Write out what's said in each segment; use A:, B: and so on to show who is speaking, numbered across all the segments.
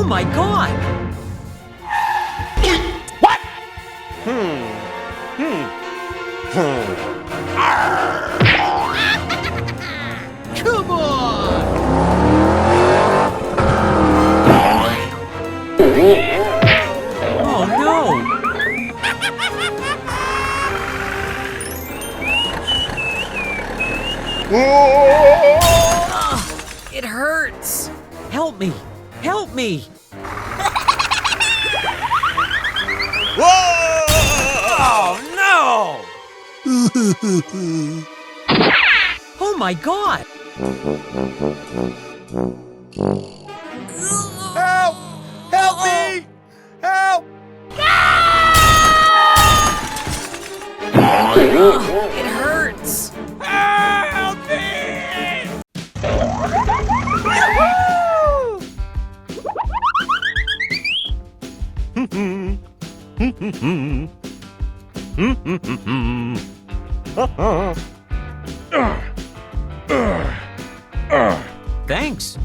A: my God!
B: What?
A: Come on! Oh no! It hurts! Help me! Help me! Oh no! Oh my God!
B: Help! Help me! Help!
A: It hurts!
B: Help me!
A: Thanks.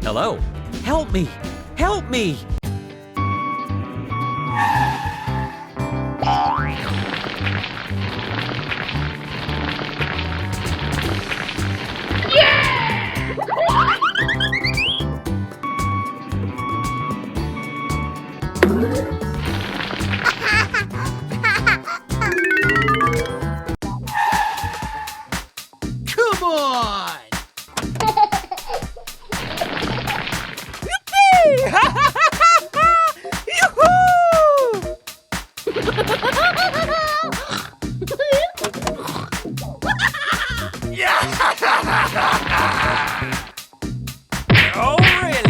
A: Hello. Help me! Help me! Come on! Oh, really?